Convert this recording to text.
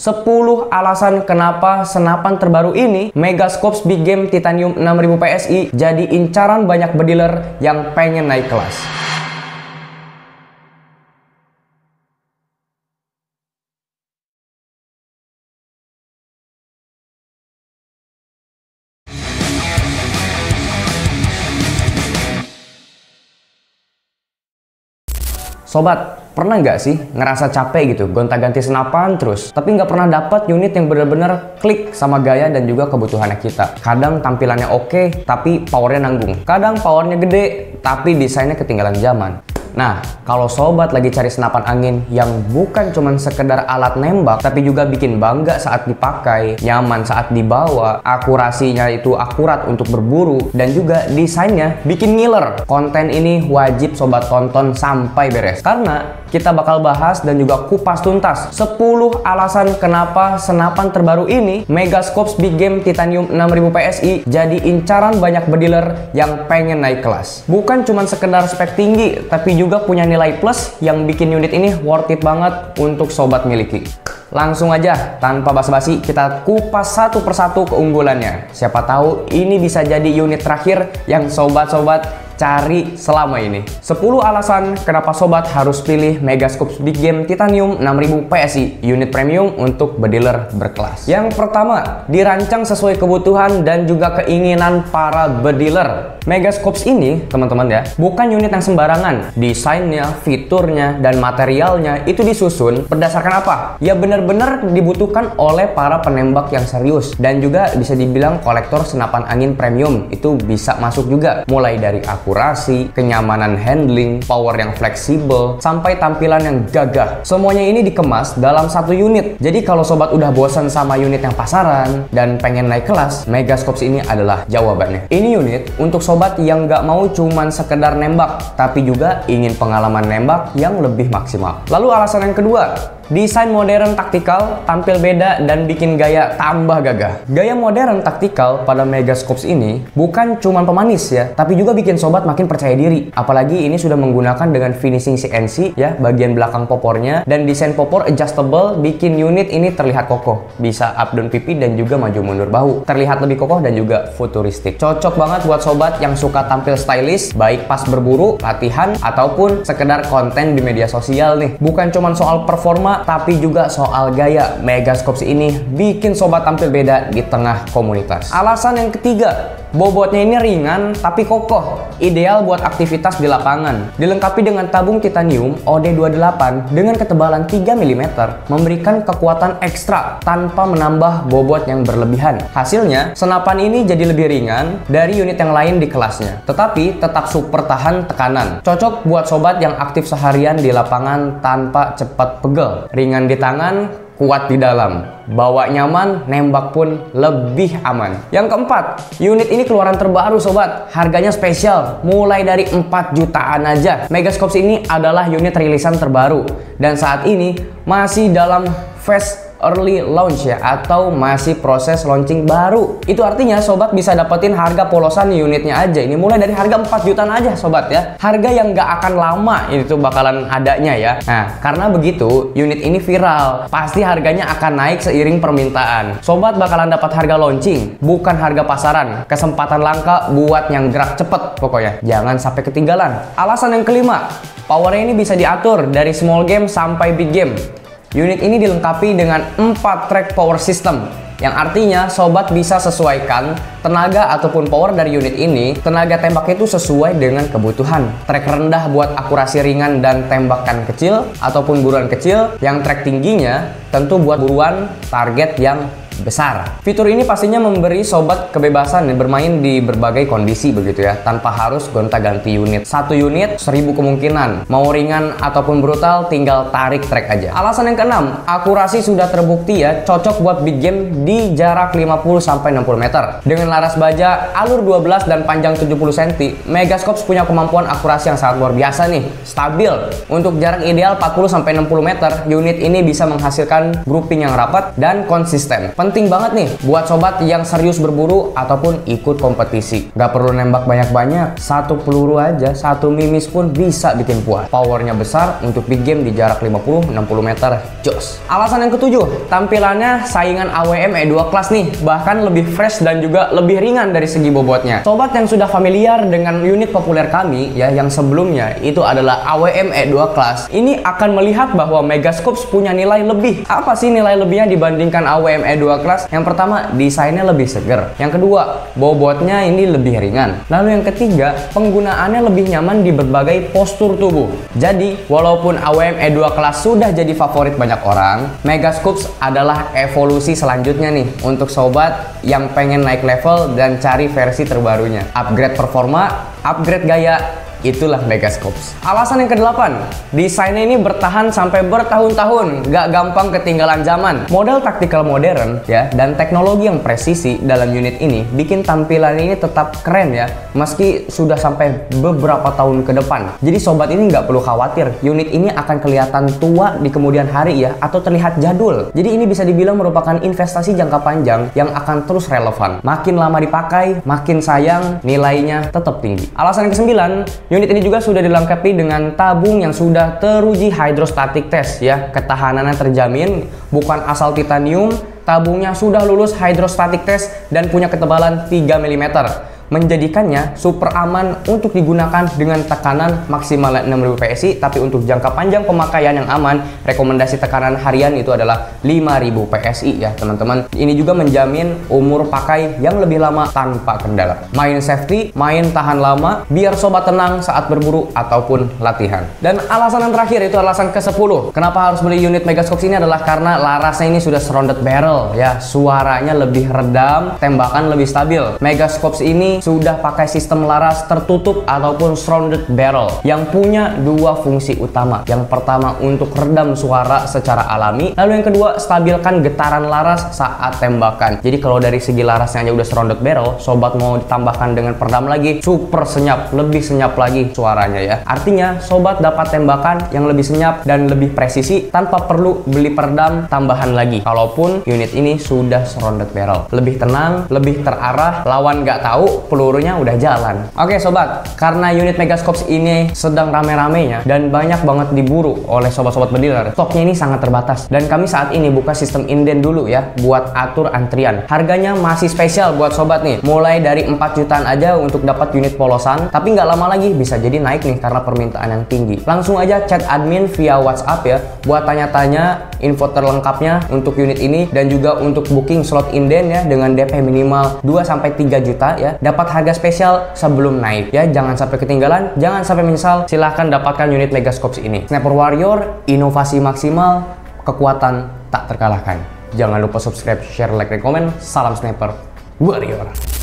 10 alasan kenapa senapan terbaru ini, Megascopes Big Game Titanium 6000 PSI, jadi incaran banyak bediler yang pengen naik kelas. Sobat, pernah nggak sih ngerasa capek gitu gonta-ganti senapan terus, tapi nggak pernah dapat unit yang bener-bener klik sama gaya dan juga kebutuhannya kita? Kadang tampilannya oke, tapi powernya nanggung. Kadang powernya gede, tapi desainnya ketinggalan zaman. Nah, kalau sobat lagi cari senapan angin yang bukan cuman sekedar alat nembak, tapi juga bikin bangga saat dipakai, nyaman saat dibawa, akurasinya itu akurat untuk berburu, dan juga desainnya bikin ngiler, konten ini wajib sobat tonton sampai beres. Karena kita bakal bahas dan juga kupas tuntas 10 alasan kenapa senapan terbaru ini, Megascopes Big Game Titanium 6000 PSI, jadi incaran banyak bediler yang pengen naik kelas. Bukan cuman sekedar spek tinggi, tapi juga punya nilai plus yang bikin unit ini worth it banget untuk sobat miliki. Langsung aja, tanpa basa-basi, kita kupas satu persatu keunggulannya. Siapa tahu ini bisa jadi unit terakhir yang sobat-sobat cari selama ini. 10 alasan kenapa sobat harus pilih Megascopes Big Game Titanium 6000 PSI, unit premium untuk bediler berkelas. Yang pertama, dirancang sesuai kebutuhan dan juga keinginan para bediler. Megascopes ini, teman-teman ya, bukan unit yang sembarangan. Desainnya, fiturnya, dan materialnya itu disusun berdasarkan apa? Ya benar-benar dibutuhkan oleh para penembak yang serius, dan juga bisa dibilang kolektor senapan angin premium itu bisa masuk juga, mulai dari akurasi, kenyamanan handling, power yang fleksibel, sampai tampilan yang gagah. Semuanya ini dikemas dalam satu unit. Jadi kalau sobat udah bosan sama unit yang pasaran dan pengen naik kelas, Megascopes ini adalah jawabannya. Ini unit untuk sobat yang nggak mau cuman sekedar nembak, tapi juga ingin pengalaman nembak yang lebih maksimal. Lalu alasan yang kedua, desain modern taktikal, tampil beda dan bikin gaya tambah gagah. Gaya modern taktikal pada Megascopes ini bukan cuma pemanis ya, tapi juga bikin sobat makin percaya diri. Apalagi ini sudah menggunakan dengan finishing CNC ya, bagian belakang popornya, dan desain popor adjustable bikin unit ini terlihat kokoh. Bisa up down pipi dan juga maju mundur bahu. Terlihat lebih kokoh dan juga futuristik. Cocok banget buat sobat yang suka tampil stylish, baik pas berburu, latihan, ataupun sekedar konten di media sosial nih. Bukan cuma soal performa, tapi juga soal gaya. Megascopes ini bikin sobat tampil beda di tengah komunitas. Alasan yang ketiga, bobotnya ini ringan tapi kokoh, ideal buat aktivitas di lapangan. Dilengkapi dengan tabung titanium OD28 dengan ketebalan 3 mm, memberikan kekuatan ekstra tanpa menambah bobot yang berlebihan. Hasilnya, senapan ini jadi lebih ringan dari unit yang lain di kelasnya, tetapi tetap super tahan tekanan. Cocok buat sobat yang aktif seharian di lapangan tanpa cepat pegel. Ringan di tangan, kuat di dalam, bawa nyaman, nembak pun lebih aman. Yang keempat, unit ini keluaran terbaru sobat, harganya spesial, mulai dari 4 jutaan aja. Megascopes ini adalah unit rilisan terbaru, dan saat ini masih dalam phase early launch ya, atau masih proses launching baru. Itu artinya sobat bisa dapetin harga polosan unitnya aja ini mulai dari harga 4 jutaan aja sobat ya. Harga yang nggak akan lama itu bakalan adanya ya. Nah, karena begitu unit ini viral, pasti harganya akan naik seiring permintaan. Sobat bakalan dapat harga launching, bukan harga pasaran. Kesempatan langka buat yang gerak cepet pokoknya. Jangan sampai ketinggalan. Alasan yang kelima, powernya ini bisa diatur dari small game sampai big game. Unit ini dilengkapi dengan 4 track power system, yang artinya sobat bisa sesuaikan tenaga ataupun power dari unit ini. Tenaga tembak itu sesuai dengan kebutuhan. Track rendah buat akurasi ringan dan tembakan kecil ataupun buruan kecil. Yang track tingginya tentu buat buruan target yang besar. Fitur ini pastinya memberi sobat kebebasan bermain di berbagai kondisi begitu ya, tanpa harus gonta-ganti unit. Satu unit 1000 kemungkinan. Mau ringan ataupun brutal tinggal tarik track aja. Alasan yang keenam, akurasi sudah terbukti ya, cocok buat big game di jarak 50-60 meter. Dengan laras baja, alur 12 dan panjang 70 cm, Megascopes punya kemampuan akurasi yang sangat luar biasa nih. Stabil. Untuk jarak ideal 40-60 meter, unit ini bisa menghasilkan grouping yang rapat dan konsisten. Penting banget nih buat sobat yang serius berburu ataupun ikut kompetisi. Gak perlu nembak banyak-banyak, satu peluru aja, satu mimis pun bisa bikin puas. Powernya besar untuk big game di jarak 50-60 meter, jos. Alasan yang ketujuh, tampilannya saingan AWM E2 Class nih, bahkan lebih fresh dan juga lebih ringan dari segi bobotnya. Sobat yang sudah familiar dengan unit populer kami ya, yang sebelumnya itu adalah AWM E2 Class, ini akan melihat bahwa Megascopes punya nilai lebih. Apa sih nilai lebihnya dibandingkan AWM E2 Class? Yang pertama, desainnya lebih seger. Yang kedua, bobotnya ini lebih ringan. Lalu yang ketiga, penggunaannya lebih nyaman di berbagai postur tubuh. Jadi, walaupun AWM E2 Class sudah jadi favorit banyak orang, Megascopes adalah evolusi selanjutnya nih untuk sobat yang pengen naik level dan cari versi terbarunya. Upgrade performa, upgrade gaya, itulah Megascopes. Alasan yang kedelapan, desainnya ini bertahan sampai bertahun-tahun, gak gampang ketinggalan zaman. Model taktikal modern ya, dan teknologi yang presisi dalam unit ini bikin tampilan ini tetap keren ya, meski sudah sampai beberapa tahun ke depan. Jadi sobat ini nggak perlu khawatir, unit ini akan kelihatan tua di kemudian hari ya, atau terlihat jadul. Jadi ini bisa dibilang merupakan investasi jangka panjang yang akan terus relevan. Makin lama dipakai, makin sayang, nilainya tetap tinggi. Alasan yang kesembilan, unit ini juga sudah dilengkapi dengan tabung yang sudah teruji hydrostatic test ya. Ketahanannya terjamin, bukan asal titanium, tabungnya sudah lulus hydrostatic test dan punya ketebalan 3 mm. Menjadikannya super aman untuk digunakan dengan tekanan maksimal 6000 PSI, tapi untuk jangka panjang pemakaian yang aman, rekomendasi tekanan harian itu adalah 5000 PSI ya teman-teman. Ini juga menjamin umur pakai yang lebih lama tanpa kendala. Main safety, main tahan lama, biar sobat tenang saat berburu ataupun latihan. Dan alasan yang terakhir itu alasan ke-10. Kenapa harus beli unit Megascopes ini adalah karena larasnya ini sudah surrounded barrel ya. Suaranya lebih redam, tembakan lebih stabil. Megascopes ini sudah pakai sistem laras tertutup ataupun surrounded barrel yang punya dua fungsi utama. Yang pertama untuk redam suara secara alami, lalu yang kedua stabilkan getaran laras saat tembakan. Jadi kalau dari segi larasnya aja udah surrounded barrel, sobat mau ditambahkan dengan peredam lagi, super senyap, lebih senyap lagi suaranya ya. Artinya sobat dapat tembakan yang lebih senyap dan lebih presisi tanpa perlu beli peredam tambahan lagi. Kalaupun unit ini sudah surrounded barrel, lebih tenang, lebih terarah, lawan nggak tahu, pelurunya udah jalan. Oke sobat, karena unit Megascopes ini sedang rame-ramenya dan banyak banget diburu oleh sobat-sobat bediler, stoknya ini sangat terbatas dan kami saat ini buka sistem inden dulu ya buat atur antrian. Harganya masih spesial buat sobat nih, mulai dari 4 jutaan aja untuk dapat unit polosan, tapi nggak lama lagi bisa jadi naik nih karena permintaan yang tinggi. Langsung aja chat admin via WhatsApp ya buat tanya-tanya info terlengkapnya untuk unit ini dan juga untuk booking slot inden ya dengan DP minimal 2-3 juta ya. Dapat harga spesial sebelum naik ya, jangan sampai ketinggalan, jangan sampai menyesal. Silahkan dapatkan unit Megascopes ini. Sniper Warrior, inovasi maksimal, kekuatan tak terkalahkan. Jangan lupa subscribe, share, like, dan komen. Salam Sniper Warrior.